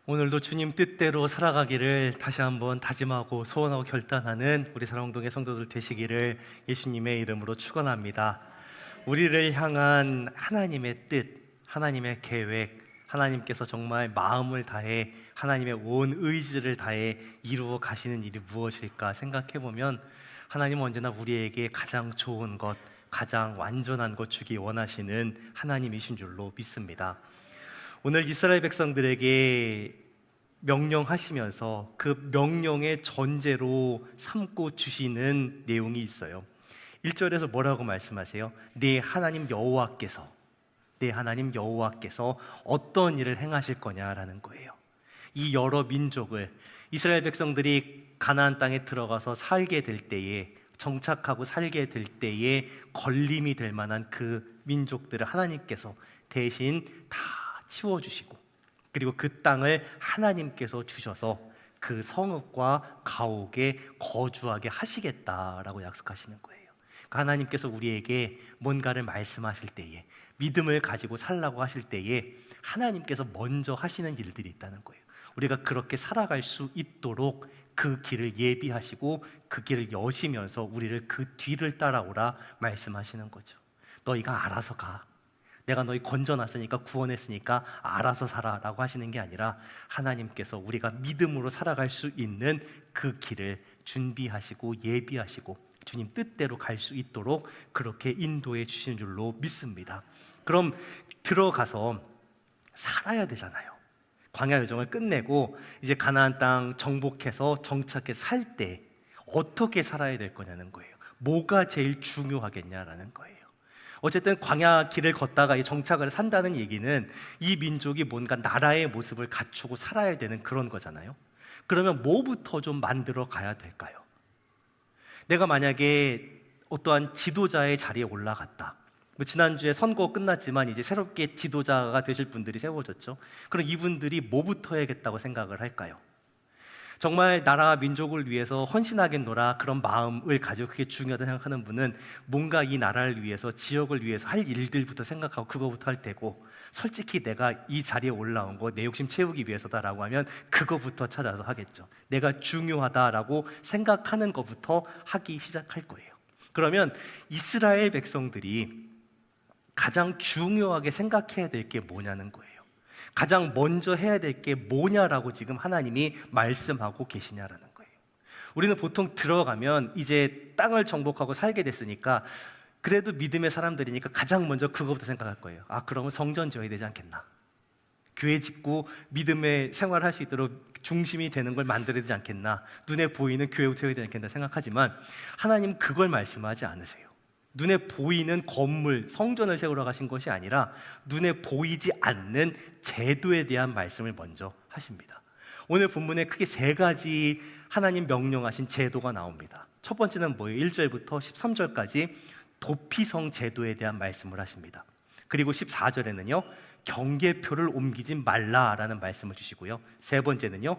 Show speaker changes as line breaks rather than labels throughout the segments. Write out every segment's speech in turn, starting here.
오늘도 주님 뜻대로 살아가기를 다시 한번 다짐하고 소원하고 결단하는 우리 사랑동의 성도들 되시기를 예수님의 이름으로 축원합니다. 우리를 향한 하나님의 뜻, 하나님의 계획, 하나님께서 정말 마음을 다해 하나님의 온 의지를 다해 이루어 가시는 일이 무엇일까 생각해 보면 하나님은 언제나 우리에게 가장 좋은 것, 가장 완전한 것 주기 원하시는 하나님이신 줄로 믿습니다. 오늘 이스라엘 백성들에게 명령하시면서 그 명령의 전제로 삼고 주시는 내용이 있어요. 1절에서 뭐라고 말씀하세요? 네 하나님 여호와께서 어떤 일을 행하실 거냐라는 거예요. 이 여러 민족을 이스라엘 백성들이 가나안 땅에 들어가서 살게 될 때에, 정착하고 살게 될 때에 걸림이 될 만한 그 민족들을 하나님께서 대신 다 치워주시고, 그리고 그 땅을 하나님께서 주셔서 그 성읍과 가옥에 거주하게 하시겠다라고 약속하시는 거예요. 그러니까 하나님께서 우리에게 뭔가를 말씀하실 때에, 믿음을 가지고 살라고 하실 때에 하나님께서 먼저 하시는 일들이 있다는 거예요. 우리가 그렇게 살아갈 수 있도록 그 길을 예비하시고 그 길을 여시면서 우리를 그 뒤를 따라오라 말씀하시는 거죠. 너희가 알아서 가, 내가 너희 건져놨으니까, 구원했으니까 알아서 살아라고 하시는 게 아니라 하나님께서 우리가 믿음으로 살아갈 수 있는 그 길을 준비하시고 예비하시고 주님 뜻대로 갈 수 있도록 그렇게 인도해 주시는 줄로 믿습니다. 그럼 들어가서 살아야 되잖아요. 광야 여정을 끝내고 이제 가나안 땅 정복해서 정착해 살 때 어떻게 살아야 될 거냐는 거예요. 뭐가 제일 중요하겠냐라는 거예요. 어쨌든 광야 길을 걷다가 정착을 산다는 얘기는 이 민족이 뭔가 나라의 모습을 갖추고 살아야 되는 그런 거잖아요. 그러면 뭐부터 좀 만들어 가야 될까요? 내가 만약에 어떠한 지도자의 자리에 올라갔다. 지난주에 선거 끝났지만 이제 새롭게 지도자가 되실 분들이 세워졌죠. 그럼 이분들이 뭐부터 해야겠다고 생각을 할까요? 정말 나라 민족을 위해서 헌신하겠노라 그런 마음을 가지고 그게 중요하다고 생각하는 분은 뭔가 이 나라를 위해서, 지역을 위해서 할 일들부터 생각하고 그거부터 할 테고, 솔직히 내가 이 자리에 올라온 거 내 욕심 채우기 위해서다라고 하면 그거부터 찾아서 하겠죠. 내가 중요하다라고 생각하는 것부터 하기 시작할 거예요. 그러면 이스라엘 백성들이 가장 중요하게 생각해야 될 게 뭐냐는 거예요. 가장 먼저 해야 될 게 뭐냐라고 지금 하나님이 말씀하고 계시냐라는 거예요. 우리는 보통 들어가면 이제 땅을 정복하고 살게 됐으니까 그래도 믿음의 사람들이니까 가장 먼저 그거부터 생각할 거예요. 아, 그러면 성전 지어야 되지 않겠나? 교회 짓고 믿음의 생활을 할 수 있도록 중심이 되는 걸 만들어야 되지 않겠나? 눈에 보이는 교회부터 세워야 되지 않겠나 생각하지만 하나님 그걸 말씀하지 않으세요. 눈에 보이는 건물, 성전을 세우러 가신 것이 아니라 눈에 보이지 않는 제도에 대한 말씀을 먼저 하십니다. 오늘 본문에 크게 세 가지 하나님 명령하신 제도가 나옵니다. 첫 번째는 뭐예요? 1절부터 13절까지 도피성 제도에 대한 말씀을 하십니다. 그리고 14절에는요 경계표를 옮기지 말라라는 말씀을 주시고요, 세 번째는요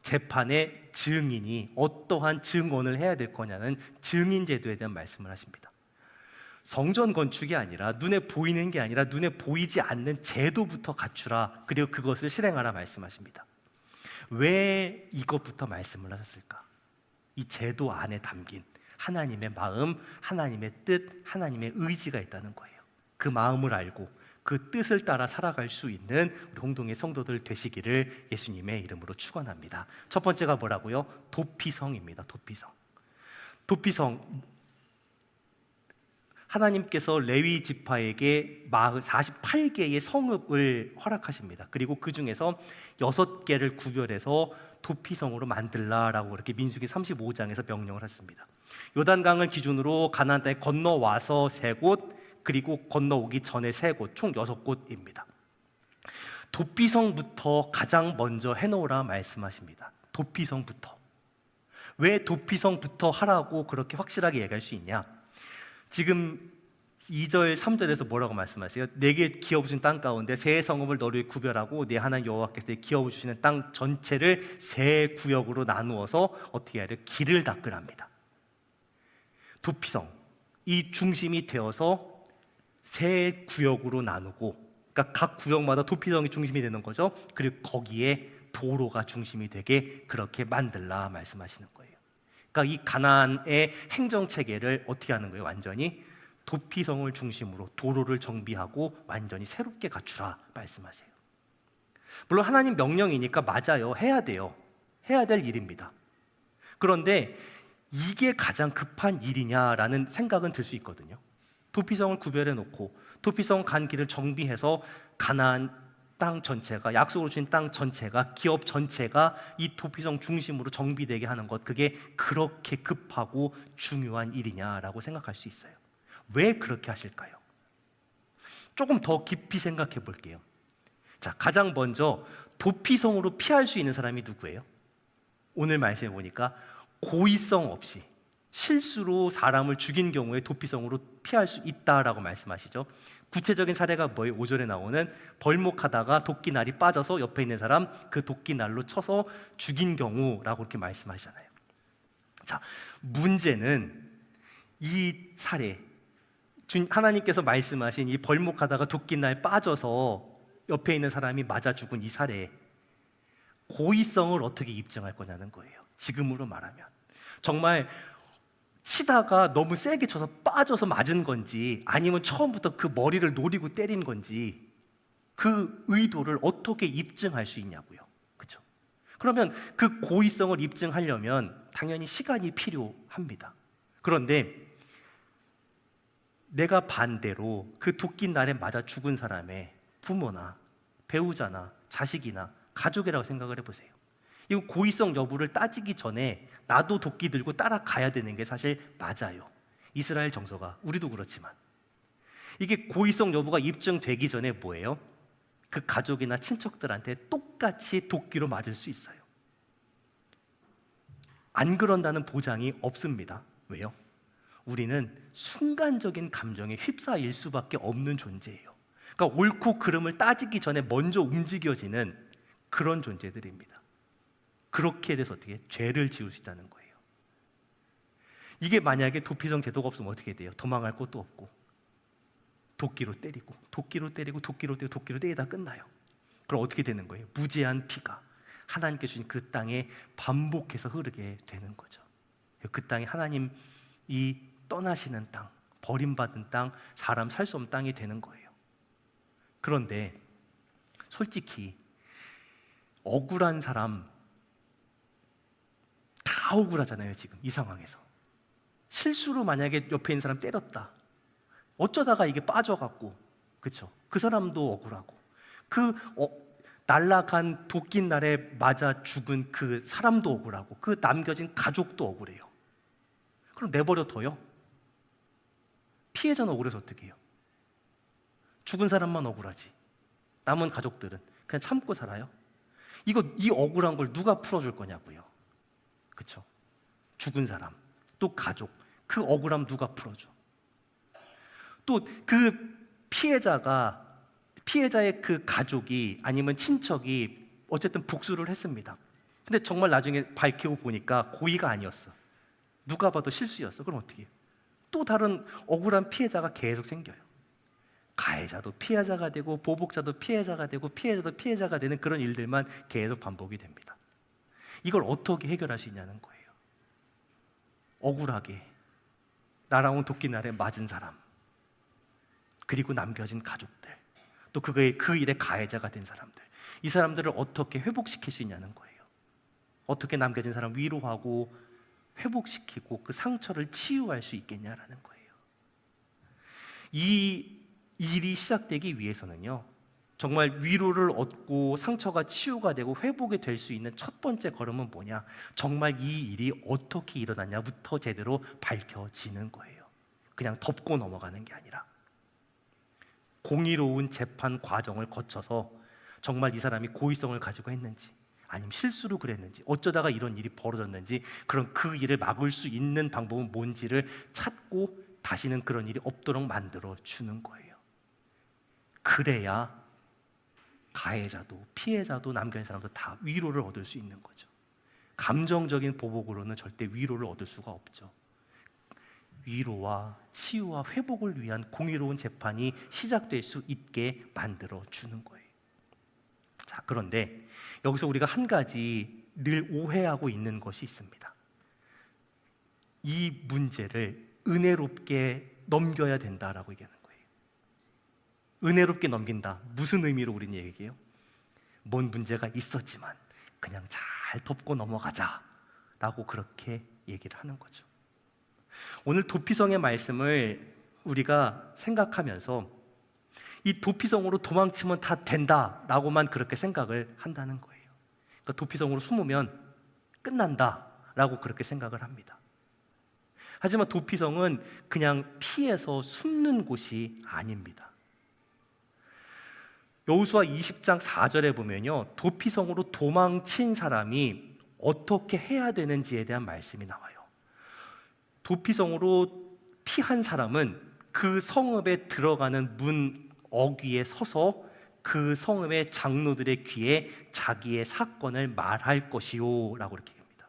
재판의 증인이 어떠한 증언을 해야 될 거냐는 증인 제도에 대한 말씀을 하십니다. 성전 건축이 아니라, 눈에 보이는 게 아니라 눈에 보이지 않는 제도부터 갖추라, 그리고 그것을 실행하라 말씀하십니다. 왜 이것부터 말씀을 하셨을까? 이 제도 안에 담긴 하나님의 마음, 하나님의 뜻, 하나님의 의지가 있다는 거예요. 그 마음을 알고 그 뜻을 따라 살아갈 수 있는 우리 홍동의 성도들 되시기를 예수님의 이름으로 축원합니다. 첫 번째가 뭐라고요? 도피성입니다. 도피성. 하나님께서 레위 지파에게 48개의 성읍을 허락하십니다. 그리고 그 중에서 6개를 구별해서 도피성으로 만들라라고 이렇게 민수기 35장에서 명령을 했습니다. 요단강을 기준으로 가나안 땅에 건너와서 3곳, 그리고 건너오기 전에 3곳, 총 6곳입니다. 도피성부터 가장 먼저 해놓으라 말씀하십니다. 도피성부터. 왜 도피성부터 하라고 그렇게 확실하게 얘기할 수 있냐? 지금 2절, 3절에서 뭐라고 말씀하세요? 내게 기업주신 땅 가운데 세 성읍을 너를 구별하고 내 하나님 여호와께서 기업을 주시는 땅 전체를 세 구역으로 나누어서 어떻게 해야 돼요? 길을 닦으랍니다. 도피성, 이 중심이 되어서 세 구역으로 나누고, 그러니까 각 구역마다 도피성이 중심이 되는 거죠. 그리고 거기에 도로가 중심이 되게 그렇게 만들라 말씀하시는 거예요. 그러니까 이 가나안의 행정 체계를 어떻게 하는 거예요? 완전히 도피성을 중심으로 도로를 정비하고 완전히 새롭게 갖추라 말씀하세요. 물론 하나님 명령이니까 맞아요. 해야 돼요. 해야 될 일입니다. 그런데 이게 가장 급한 일이냐라는 생각은 들 수 있거든요. 도피성을 구별해 놓고 도피성 간 길을 정비해서 가나안 땅 전체가, 약속으로 주신 땅 전체가, 기업 전체가 이 도피성 중심으로 정비되게 하는 것, 그게 그렇게 급하고 중요한 일이냐라고 생각할 수 있어요. 왜 그렇게 하실까요? 조금 더 깊이 생각해 볼게요. 자, 가장 먼저 도피성으로 피할 수 있는 사람이 누구예요? 오늘 말씀해 보니까 고의성 없이 실수로 사람을 죽인 경우에 도피성으로 피할 수 있다라고 말씀하시죠. 구체적인 사례가 뭐예요? 5절에 나오는 벌목하다가 도끼날이 빠져서 옆에 있는 사람 그 도끼날로 쳐서 죽인 경우라고 이렇게 말씀하시잖아요. 자, 문제는 이 사례, 하나님께서 말씀하신 이 벌목하다가 도끼날 빠져서 옆에 있는 사람이 맞아 죽은 이 사례, 고의성을 어떻게 입증할 거냐는 거예요. 지금으로 말하면 정말 치다가 너무 세게 쳐서 빠져서 맞은 건지, 아니면 처음부터 그 머리를 노리고 때린 건지, 그 의도를 어떻게 입증할 수 있냐고요. 그렇죠? 그러면 그 고의성을 입증하려면 당연히 시간이 필요합니다. 그런데 내가 반대로 그 도끼날에 맞아 죽은 사람의 부모나 배우자나 자식이나 가족이라고 생각을 해보세요. 이거 고의성 여부를 따지기 전에 나도 도끼 들고 따라가야 되는 게 사실 맞아요. 이스라엘 정서가, 우리도 그렇지만 이게 고의성 여부가 입증되기 전에 뭐예요? 그 가족이나 친척들한테 똑같이 도끼로 맞을 수 있어요. 안 그런다는 보장이 없습니다. 왜요? 우리는 순간적인 감정에 휩싸일 수밖에 없는 존재예요. 그러니까 옳고 그름을 따지기 전에 먼저 움직여지는 그런 존재들입니다. 그렇게 돼서 어떻게 죄를 지을 수 있다는 거예요. 이게 만약에 도피성 제도가 없으면 어떻게 돼요? 도망갈 곳도 없고 도끼로 때리고 도끼로 때리고 도끼로 때리고 도끼로 때리다 끝나요. 그럼 어떻게 되는 거예요? 무제한 피가 하나님께 주신 그 땅에 반복해서 흐르게 되는 거죠. 그 땅이 하나님이 떠나시는 땅, 버림받은 땅, 사람 살 수 없는 땅이 되는 거예요. 그런데 솔직히 억울한 사람 다 억울하잖아요. 지금 이 상황에서 실수로 만약에 옆에 있는 사람 때렸다, 어쩌다가 이게 빠져갖고, 그쵸? 그 사람도 억울하고, 그 날아간 도끼날에 맞아 죽은 그 사람도 억울하고, 그 남겨진 가족도 억울해요. 그럼 내버려둬요? 피해자는 억울해서 어떻게 해요? 죽은 사람만 억울하지 남은 가족들은 그냥 참고 살아요? 이 억울한 걸 누가 풀어줄 거냐고요. 그쵸? 죽은 사람, 또 가족, 그 억울함 누가 풀어줘? 또 그 피해자의 그 가족이 아니면 친척이 어쨌든 복수를 했습니다. 근데 정말 나중에 밝히고 보니까 고의가 아니었어. 누가 봐도 실수였어. 그럼 어떻게 해요? 또 다른 억울한 피해자가 계속 생겨요. 가해자도 피해자가 되고 보복자도 피해자가 되고 피해자도 피해자가 되는 그런 일들만 계속 반복이 됩니다. 이걸 어떻게 해결할 수 있냐는 거예요. 억울하게 날아온 도끼날에 맞은 사람, 그리고 남겨진 가족들, 또 그 일의 가해자가 된 사람들, 이 사람들을 어떻게 회복시킬 수 있냐는 거예요. 어떻게 남겨진 사람 위로하고 회복시키고 그 상처를 치유할 수 있겠냐라는 거예요. 이 일이 시작되기 위해서는요, 정말 위로를 얻고 상처가 치유가 되고 회복이 될 수 있는 첫 번째 걸음은 뭐냐? 정말 이 일이 어떻게 일어났냐부터 제대로 밝혀지는 거예요. 그냥 덮고 넘어가는 게 아니라 공의로운 재판 과정을 거쳐서 정말 이 사람이 고의성을 가지고 했는지, 아니면 실수로 그랬는지, 어쩌다가 이런 일이 벌어졌는지, 그런 그 일을 막을 수 있는 방법은 뭔지를 찾고 다시는 그런 일이 없도록 만들어 주는 거예요. 그래야 가해자도 피해자도 남겨진 사람도 다 위로를 얻을 수 있는 거죠. 감정적인 보복으로는 절대 위로를 얻을 수가 없죠. 위로와 치유와 회복을 위한 공의로운 재판이 시작될 수 있게 만들어 주는 거예요. 자, 그런데 여기서 우리가 한 가지 늘 오해하고 있는 것이 있습니다. 이 문제를 은혜롭게 넘겨야 된다라고 얘기하는 거예요. 은혜롭게 넘긴다. 무슨 의미로 우리는 얘기해요? 뭔 문제가 있었지만 그냥 잘 덮고 넘어가자라고 그렇게 얘기를 하는 거죠. 오늘 도피성의 말씀을 우리가 생각하면서 이 도피성으로 도망치면 다 된다라고만 그렇게 생각을 한다는 거예요. 그러니까 도피성으로 숨으면 끝난다라고 그렇게 생각을 합니다. 하지만 도피성은 그냥 피해서 숨는 곳이 아닙니다. 여호수아 20장 4절에 보면요, 도피성으로 도망친 사람이 어떻게 해야 되는지에 대한 말씀이 나와요. 도피성으로 피한 사람은 그 성읍에 들어가는 문 어귀에 서서 그 성읍의 장로들의 귀에 자기의 사건을 말할 것이요 라고 이렇게 합니다.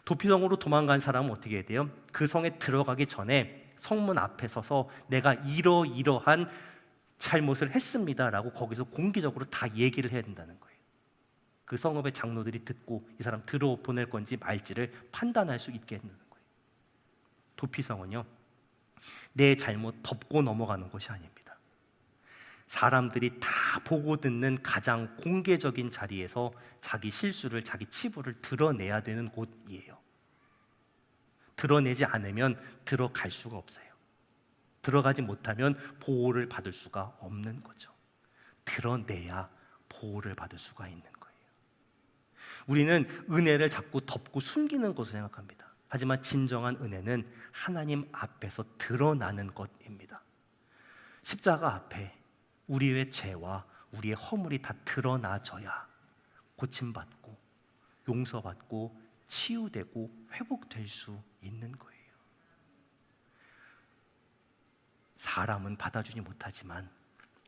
도피성으로 도망간 사람은 어떻게 해야 돼요? 그 성에 들어가기 전에 성문 앞에 서서 내가 이러이러한 잘못을 했습니다 라고 거기서 공개적으로 다 얘기를 해야 된다는 거예요. 그 성읍의 장로들이 듣고 이 사람 들어보낼 건지 말지를 판단할 수 있게 한다는 거예요. 도피성은요, 내 잘못 덮고 넘어가는 것이 아닙니다. 사람들이 다 보고 듣는 가장 공개적인 자리에서 자기 실수를, 자기 치부를 드러내야 되는 곳이에요. 드러내지 않으면 들어갈 수가 없어요. 들어가지 못하면 보호를 받을 수가 없는 거죠. 드러내야 보호를 받을 수가 있는 거예요. 우리는 은혜를 자꾸 덮고 숨기는 것으로 생각합니다. 하지만 진정한 은혜는 하나님 앞에서 드러나는 것입니다. 십자가 앞에 우리의 죄와 우리의 허물이 다 드러나져야 고침받고 용서받고 치유되고 회복될 수 있는 거예요. 사람은 받아주지 못하지만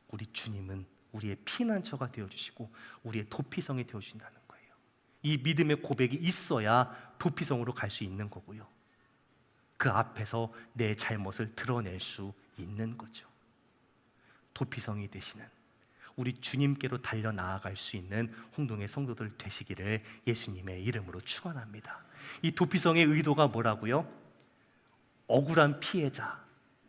우리 주님은 우리의 피난처가 되어주시고 우리의 도피성이 되어주신다는 거예요. 이 믿음의 고백이 있어야 도피성으로 갈 수 있는 거고요, 그 앞에서 내 잘못을 드러낼 수 있는 거죠. 도피성이 되시는 우리 주님께로 달려나아갈 수 있는 홍동의 성도들 되시기를 예수님의 이름으로 축원합니다. 이 도피성의 의도가 뭐라고요? 억울한 피해자,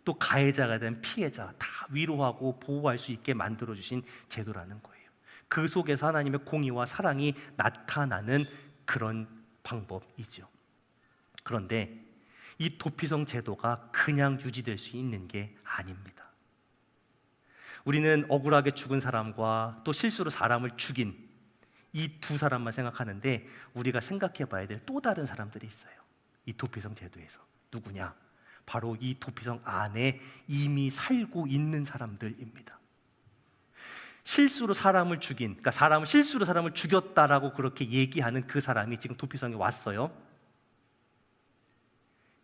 또 가해자가 된 피해자 다 위로하고 보호할 수 있게 만들어주신 제도라는 거예요. 그 속에서 하나님의 공의와 사랑이 나타나는 그런 방법이죠. 그런데 이 도피성 제도가 그냥 유지될 수 있는 게 아닙니다. 우리는 억울하게 죽은 사람과 또 실수로 사람을 죽인 이 두 사람만 생각하는데 우리가 생각해 봐야 될 또 다른 사람들이 있어요. 이 도피성 제도에서. 누구냐? 바로 이 도피성 안에 이미 살고 있는 사람들입니다. 실수로 사람을 죽인, 그러니까 실수로 사람을 죽였다라고 그렇게 얘기하는 그 사람이 지금 도피성에 왔어요.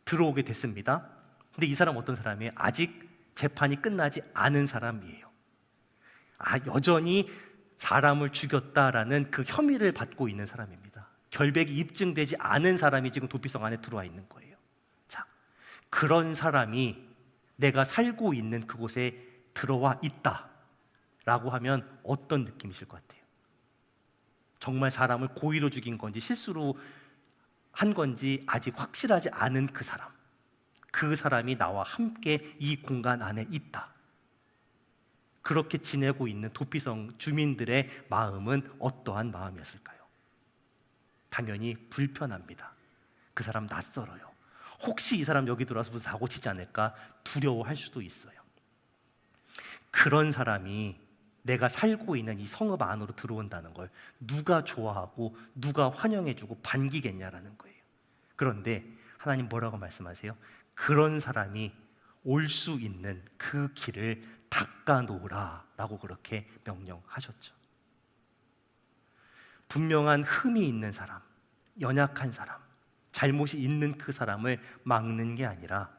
들어오게 됐습니다. 근데 이 사람 어떤 사람이에요? 아직 재판이 끝나지 않은 사람이에요. 여전히 사람을 죽였다라는 그 혐의를 받고 있는 사람입니다. 결백이 입증되지 않은 사람이 지금 도피성 안에 들어와 있는 거예요. 자, 그런 사람이 내가 살고 있는 그곳에 들어와 있다라고 하면 어떤 느낌이실 것 같아요? 정말 사람을 고의로 죽인 건지 실수로 한 건지 아직 확실하지 않은 그 사람, 그 사람이 나와 함께 이 공간 안에 있다. 그렇게 지내고 있는 도피성 주민들의 마음은 어떠한 마음이었을까요? 당연히 불편합니다. 그 사람 낯설어요. 혹시 이 사람 여기 들어와서 무슨 사고 치지 않을까 두려워할 수도 있어요. 그런 사람이 내가 살고 있는 이 성읍 안으로 들어온다는 걸 누가 좋아하고 누가 환영해주고 반기겠냐라는 거예요. 그런데 하나님 뭐라고 말씀하세요? 그런 사람이 올 수 있는 그 길을 닦아놓으라 라고 그렇게 명령하셨죠. 분명한 흠이 있는 사람, 연약한 사람, 잘못이 있는 그 사람을 막는 게 아니라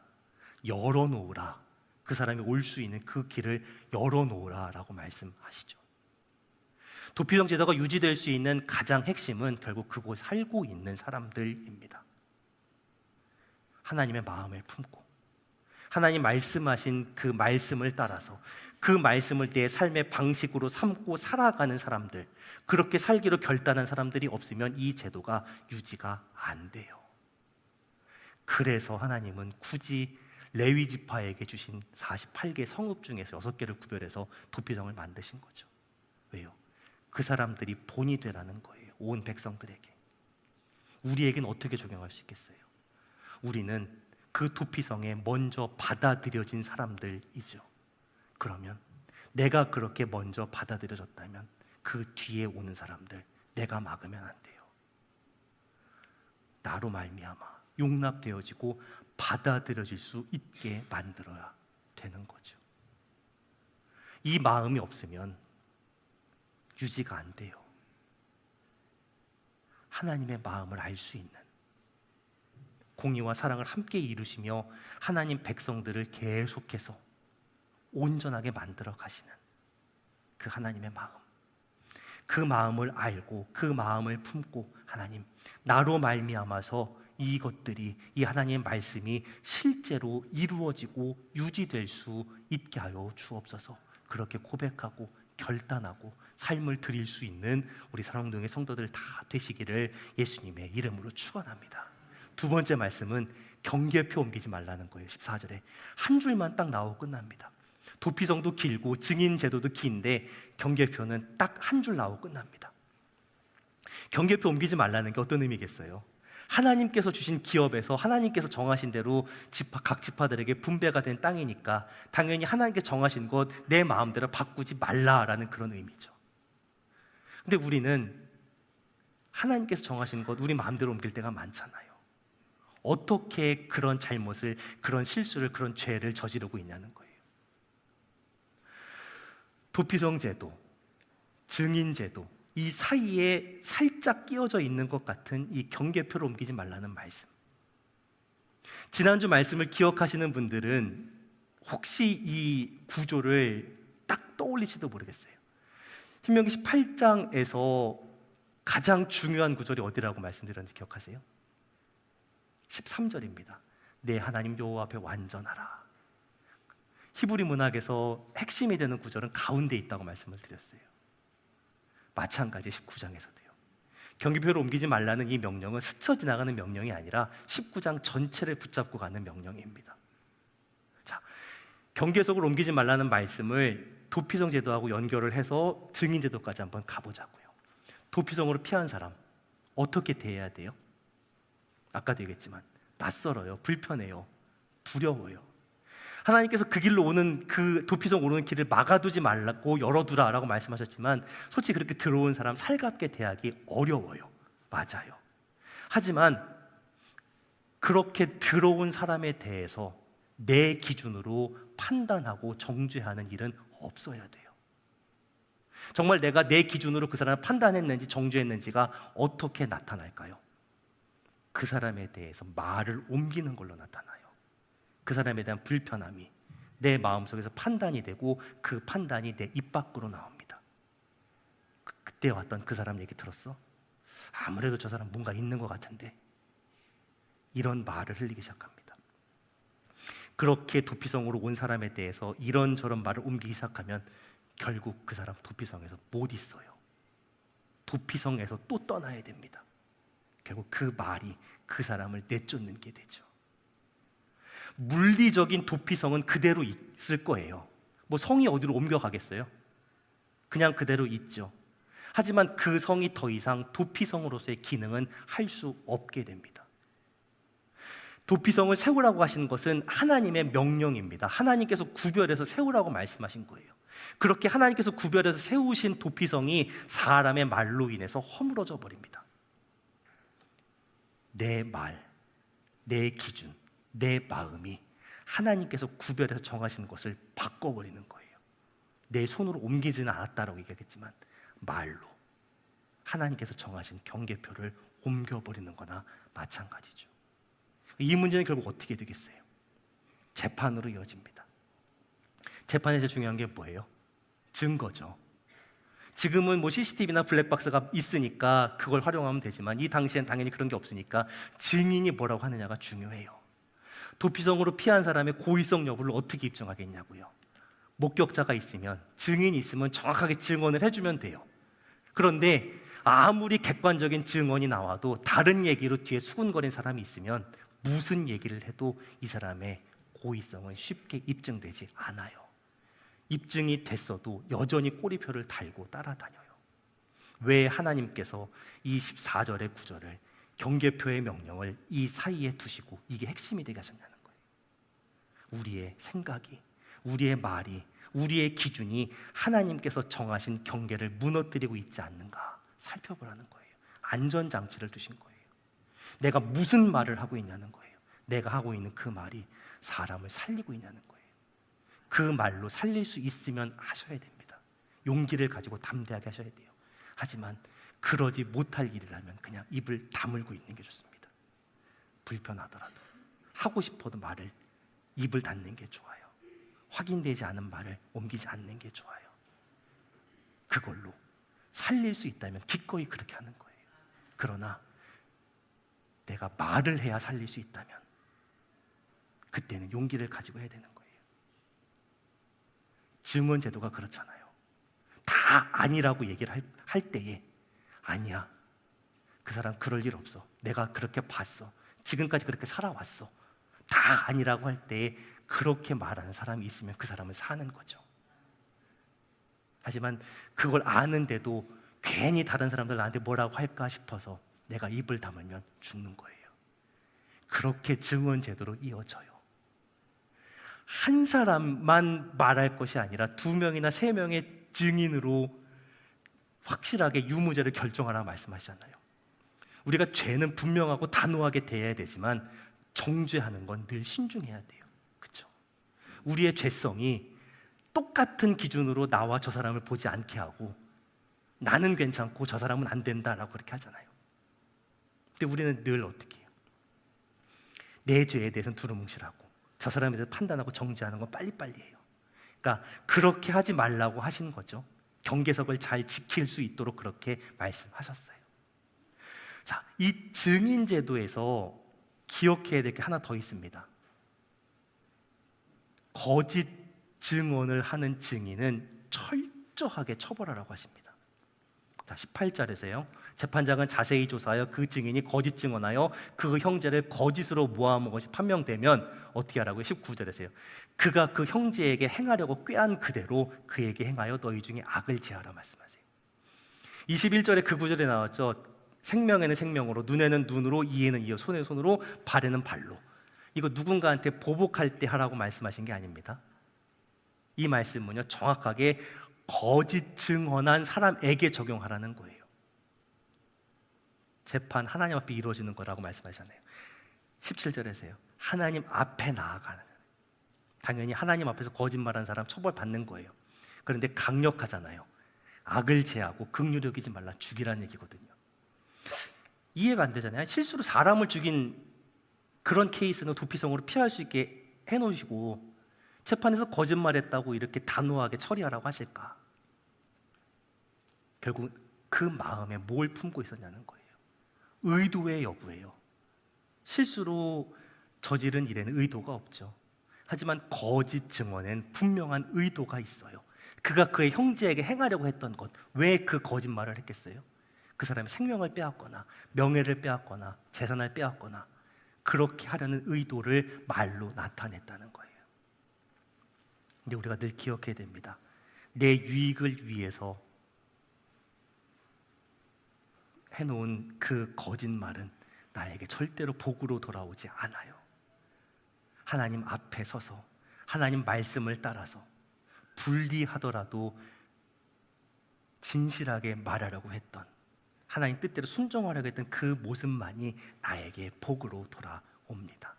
열어놓으라, 그 사람이 올 수 있는 그 길을 열어놓으라 라고 말씀하시죠. 도피성 제도가 유지될 수 있는 가장 핵심은 결국 그곳에 살고 있는 사람들입니다. 하나님의 마음을 품고 하나님 말씀하신 그 말씀을 따라서 그 말씀을 내 삶의 방식으로 삼고 살아가는 사람들, 그렇게 살기로 결단한 사람들이 없으면 이 제도가 유지가 안 돼요. 그래서 하나님은 굳이 레위 지파에게 주신 48개 성읍 중에서 6개를 구별해서 도피성을 만드신 거죠. 왜요? 그 사람들이 본이 되라는 거예요. 온 백성들에게. 우리에게는 어떻게 적용할 수 있겠어요? 우리는 그 도피성에 먼저 받아들여진 사람들이죠. 그러면 내가 그렇게 먼저 받아들여졌다면 그 뒤에 오는 사람들 내가 막으면 안 돼요. 나로 말미암아 용납되어지고 받아들여질 수 있게 만들어야 되는 거죠. 이 마음이 없으면 유지가 안 돼요. 하나님의 마음을 알 수 있는, 공의와 사랑을 함께 이루시며 하나님 백성들을 계속해서 온전하게 만들어 가시는 그 하나님의 마음, 그 마음을 알고 그 마음을 품고, 하나님, 나로 말미암아서 이것들이, 이 하나님의 말씀이 실제로 이루어지고 유지될 수 있게 하여 주옵소서. 그렇게 고백하고 결단하고 삶을 드릴 수 있는 우리 사랑동의 성도들 다 되시기를 예수님의 이름으로 축원합니다. 두 번째 말씀은 경계표 옮기지 말라는 거예요. 14절에 한 줄만 딱 나오고 끝납니다. 도피성도 길고 증인 제도도 긴데 경계표는 딱 한 줄 나오고 끝납니다. 경계표 옮기지 말라는 게 어떤 의미겠어요? 하나님께서 주신 기업에서 하나님께서 정하신 대로 각 지파들에게 분배가 된 땅이니까 당연히 하나님께 정하신 것 내 마음대로 바꾸지 말라라는 그런 의미죠. 근데 우리는 하나님께서 정하신 것 우리 마음대로 옮길 때가 많잖아요. 어떻게 그런 잘못을, 그런 실수를, 그런 죄를 저지르고 있냐는 거예요. 도피성 제도, 증인 제도, 이 사이에 살짝 끼어져 있는 것 같은 이 경계표를 옮기지 말라는 말씀. 지난주 말씀을 기억하시는 분들은 혹시 이 구조를 딱 떠올리지도 모르겠어요. 신명기 18장에서 가장 중요한 구절이 어디라고 말씀드렸는지 기억하세요? 13절입니다. 내 하나님 여호와 앞에 완전하라. 히브리 문학에서 핵심이 되는 구절은 가운데 있다고 말씀을 드렸어요. 마찬가지 19장에서도요. 경계표를 옮기지 말라는 이 명령은 스쳐 지나가는 명령이 아니라 19장 전체를 붙잡고 가는 명령입니다. 자, 경계석을 옮기지 말라는 말씀을 도피성 제도하고 연결을 해서 증인 제도까지 한번 가보자고요. 도피성으로 피한 사람 어떻게 대해야 돼요? 아까도 얘기했지만 낯설어요, 불편해요, 두려워요. 하나님께서 그 길로 오는, 그 도피성 오르는 길을 막아두지 말라고 열어두라라고 말씀하셨지만 솔직히 그렇게 들어온 사람 살갑게 대하기 어려워요. 맞아요. 하지만 그렇게 들어온 사람에 대해서 내 기준으로 판단하고 정죄하는 일은 없어야 돼요. 정말 내가 내 기준으로 그 사람을 판단했는지 정죄했는지가 어떻게 나타날까요? 그 사람에 대해서 말을 옮기는 걸로 나타나요. 그 사람에 대한 불편함이 내 마음속에서 판단이 되고 그 판단이 내 입 밖으로 나옵니다. 그때 왔던 그 사람 얘기 들었어? 아무래도 저 사람 뭔가 있는 것 같은데, 이런 말을 흘리기 시작합니다. 그렇게 도피성으로 온 사람에 대해서 이런저런 말을 옮기기 시작하면 결국 그 사람 도피성에서 못 있어요. 도피성에서 또 떠나야 됩니다. 결국 그 말이 그 사람을 내쫓는 게 되죠. 물리적인 도피성은 그대로 있을 거예요. 뭐 성이 어디로 옮겨가겠어요? 그냥 그대로 있죠. 하지만 그 성이 더 이상 도피성으로서의 기능은 할 수 없게 됩니다. 도피성을 세우라고 하시는 것은 하나님의 명령입니다. 하나님께서 구별해서 세우라고 말씀하신 거예요. 그렇게 하나님께서 구별해서 세우신 도피성이 사람의 말로 인해서 허물어져 버립니다. 내 말, 내 기준, 내 마음이 하나님께서 구별해서 정하신 것을 바꿔버리는 거예요. 내 손으로 옮기지는 않았다라고 얘기하겠지만 말로 하나님께서 정하신 경계표를 옮겨버리는 거나 마찬가지죠. 이 문제는 결국 어떻게 되겠어요? 재판으로 이어집니다. 재판에서 중요한 게 뭐예요? 증거죠. 지금은 뭐 CCTV나 블랙박스가 있으니까 그걸 활용하면 되지만 이 당시엔 당연히 그런 게 없으니까 증인이 뭐라고 하느냐가 중요해요. 도피성으로 피한 사람의 고의성 여부를 어떻게 입증하겠냐고요. 목격자가 있으면, 증인이 있으면 정확하게 증언을 해주면 돼요. 그런데 아무리 객관적인 증언이 나와도 다른 얘기로 뒤에 수군거린 사람이 있으면 무슨 얘기를 해도 이 사람의 고의성은 쉽게 입증되지 않아요. 입증이 됐어도 여전히 꼬리표를 달고 따라다녀요. 왜 하나님께서 이 14절의 구절을, 경계표의 명령을 이 사이에 두시고 이게 핵심이 되게 하셨냐는 거예요. 우리의 생각이, 우리의 말이, 우리의 기준이 하나님께서 정하신 경계를 무너뜨리고 있지 않는가 살펴보라는 거예요. 안전장치를 두신 거예요. 내가 무슨 말을 하고 있냐는 거예요. 내가 하고 있는 그 말이 사람을 살리고 있냐는 거예요. 그 말로 살릴 수 있으면 하셔야 됩니다. 용기를 가지고 담대하게 하셔야 돼요. 하지만 그러지 못할 일이라면 그냥 입을 다물고 있는 게 좋습니다. 불편하더라도, 하고 싶어도 말을, 입을 닫는 게 좋아요. 확인되지 않은 말을 옮기지 않는 게 좋아요. 그걸로 살릴 수 있다면 기꺼이 그렇게 하는 거예요. 그러나 내가 말을 해야 살릴 수 있다면 그때는 용기를 가지고 해야 되는 거예요. 증언 제도가 그렇잖아요. 다 아니라고 얘기를 할 때에, 아니야, 그 사람 그럴 일 없어, 내가 그렇게 봤어, 지금까지 그렇게 살아왔어, 다 아니라고 할 때에 그렇게 말하는 사람이 있으면 그 사람은 사는 거죠. 하지만 그걸 아는데도 괜히 다른 사람들 나한테 뭐라고 할까 싶어서 내가 입을 다물면 죽는 거예요. 그렇게 증언 제도로 이어져요. 한 사람만 말할 것이 아니라 2명이나 3명의 증인으로 확실하게 유무죄를 결정하라고 말씀하시잖아요. 우리가 죄는 분명하고 단호하게 대해야 되지만 정죄하는 건 늘 신중해야 돼요. 그렇죠? 우리의 죄성이 똑같은 기준으로 나와 저 사람을 보지 않게 하고, 나는 괜찮고 저 사람은 안 된다라고 그렇게 하잖아요. 근데 우리는 늘 어떻게 해요? 내 죄에 대해서는 두루뭉실하고 저 사람에 대해서 판단하고 정죄하는 건 빨리빨리 해요. 그러니까 그렇게 하지 말라고 하신 거죠. 경계석을 잘 지킬 수 있도록 그렇게 말씀하셨어요. 자, 이 증인 제도에서 기억해야 될 게 하나 더 있습니다. 거짓 증언을 하는 증인은 철저하게 처벌하라고 하십니다. 자, 18절에서요. 재판장은 자세히 조사하여 그 증인이 거짓 증언하여 그 형제를 거짓으로 모함한 것이 판명되면 어떻게 하라고요? 19절에서요. 그가 그 형제에게 행하려고 꾀한 그대로 그에게 행하여 너희 중에 악을 제하라 말씀하세요. 21절에 그 구절에 나왔죠. 생명에는 생명으로, 눈에는 눈으로, 이에는 이어, 손에는 손으로, 발에는 발로. 이거 누군가한테 보복할 때 하라고 말씀하신 게 아닙니다. 이 말씀은요, 정확하게 거짓 증언한 사람에게 적용하라는 거예요. 재판 하나님 앞에 이루어지는 거라고 말씀하셨네요. 17절에서요. 하나님 앞에 나아가는, 당연히 하나님 앞에서 거짓말한 사람 처벌받는 거예요. 그런데 강력하잖아요. 악을 제하고 긍휼히 여기지 말라, 죽이라는 얘기거든요. 이해가 안 되잖아요. 실수로 사람을 죽인 그런 케이스는 도피성으로 피할 수 있게 해놓으시고 재판에서 거짓말했다고 이렇게 단호하게 처리하라고 하실까? 결국 그 마음에 뭘 품고 있었냐는 거예요. 의도의 여부예요. 실수로 저지른 일에는 의도가 없죠. 하지만 거짓 증언엔 분명한 의도가 있어요. 그가 그의 형제에게 행하려고 했던 것, 왜 그 거짓말을 했겠어요? 그 사람의 생명을 빼앗거나 명예를 빼앗거나 재산을 빼앗거나 그렇게 하려는 의도를 말로 나타냈다는 거예요. 근데 우리가 늘 기억해야 됩니다. 내 유익을 위해서 해놓은 그 거짓말은 나에게 절대로 복으로 돌아오지 않아요. 하나님 앞에 서서 하나님 말씀을 따라서 불리하더라도 진실하게 말하려고 했던, 하나님 뜻대로 순종하려고 했던 그 모습만이 나에게 복으로 돌아옵니다.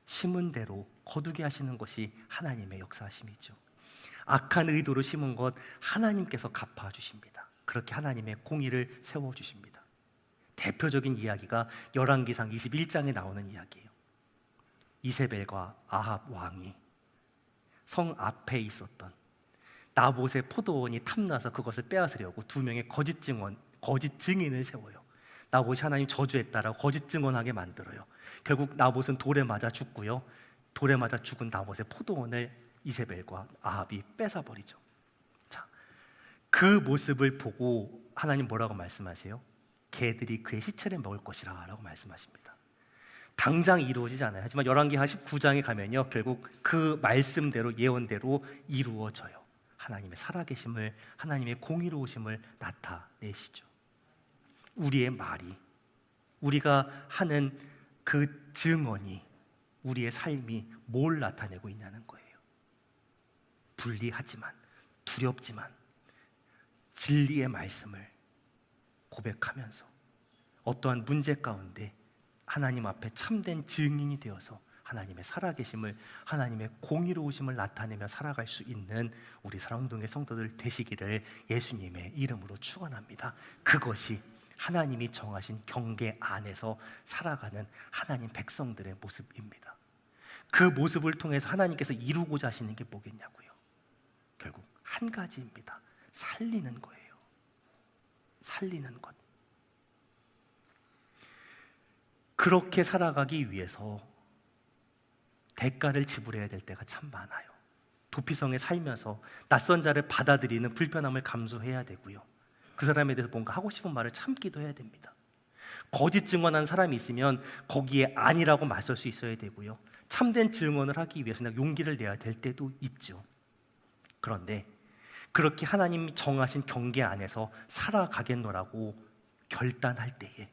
심은 대로 거두게 하시는 것이 하나님의 역사하심이죠. 악한 의도로 심은 것 하나님께서 갚아주십니다. 그렇게 하나님의 공의를 세워주십니다. 대표적인 이야기가 열왕기상 21장에 나오는 이야기예요. 이세벨과 아합 왕이 성 앞에 있었던 나봇의 포도원이 탐나서 그것을 빼앗으려고 2명의 거짓 증인을 세워요. 나봇이 하나님 저주했다라고 거짓 증언하게 만들어요. 결국 나봇은 돌에 맞아 죽고요. 돌에 맞아 죽은 나봇의 포도원을 이세벨과 아합이 뺏어버리죠. 자, 그 모습을 보고 하나님 뭐라고 말씀하세요? 개들이 그의 시체를 먹을 것이라 라고 말씀하십니다. 당장 이루어지지 않아요. 하지만 열왕기하 19장에 가면요, 결국 그 말씀대로, 예언대로 이루어져요. 하나님의 살아계심을, 하나님의 공의로우심을 나타내시죠. 우리의 말이, 우리가 하는 그 증언이, 우리의 삶이 뭘 나타내고 있냐는 거예요. 불리하지만, 두렵지만 진리의 말씀을 고백하면서 어떠한 문제 가운데 하나님 앞에 참된 증인이 되어서 하나님의 살아계심을, 하나님의 공의로우심을 나타내며 살아갈 수 있는 우리 사랑동의 성도들 되시기를 예수님의 이름으로 축원합니다. 그것이 하나님이 정하신 경계 안에서 살아가는 하나님 백성들의 모습입니다. 그 모습을 통해서 하나님께서 이루고자 하시는 게 뭐겠냐고요? 결국 한 가지입니다. 살리는 거예요. 살리는 것. 그렇게 살아가기 위해서 대가를 지불해야 될 때가 참 많아요. 도피성에 살면서 낯선 자를 받아들이는 불편함을 감수해야 되고요. 그 사람에 대해서 뭔가 하고 싶은 말을 참기도 해야 됩니다. 거짓 증언한 사람이 있으면 거기에 아니라고 맞설 수 있어야 되고요. 참된 증언을 하기 위해서는 용기를 내야 될 때도 있죠. 그런데 그렇게 하나님이 정하신 경계 안에서 살아가겠노라고 결단할 때에,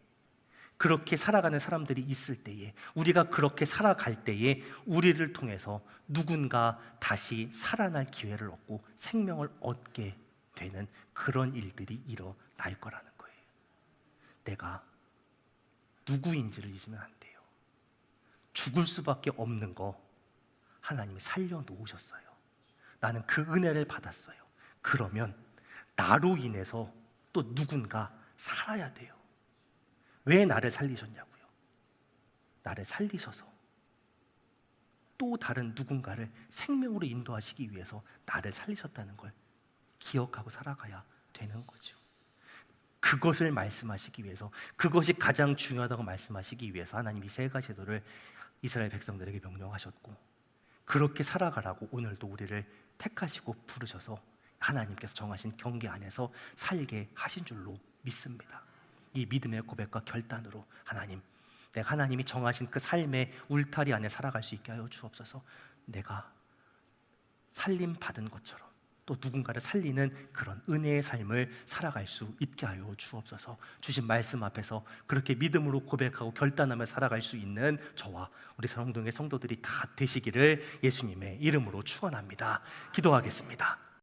그렇게 살아가는 사람들이 있을 때에, 우리가 그렇게 살아갈 때에 우리를 통해서 누군가 다시 살아날 기회를 얻고 생명을 얻게 되는 그런 일들이 일어날 거라는 거예요. 내가 누구인지를 잊으면 안 돼요. 죽을 수밖에 없는 거 하나님이 살려놓으셨어요. 나는 그 은혜를 받았어요. 그러면 나로 인해서 또 누군가 살아야 돼요. 왜 나를 살리셨냐고요? 나를 살리셔서 또 다른 누군가를 생명으로 인도하시기 위해서 나를 살리셨다는 걸 기억하고 살아가야 되는 거죠. 그것을 말씀하시기 위해서, 그것이 가장 중요하다고 말씀하시기 위해서 하나님이 세 가지 제도를 이스라엘 백성들에게 명령하셨고, 그렇게 살아가라고 오늘도 우리를 택하시고 부르셔서 하나님께서 정하신 경계 안에서 살게 하신 줄로 믿습니다. 이 믿음의 고백과 결단으로 하나님, 내가 하나님이 정하신 그 삶의 울타리 안에 살아갈 수 있게 하여 주옵소서. 내가 살림 받은 것처럼 또 누군가를 살리는 그런 은혜의 삶을 살아갈 수 있게 하여 주옵소서. 주신 말씀 앞에서 그렇게 믿음으로 고백하고 결단하며 살아갈 수 있는 저와 우리 사랑동의 성도들이 다 되시기를 예수님의 이름으로 축원합니다. 기도하겠습니다.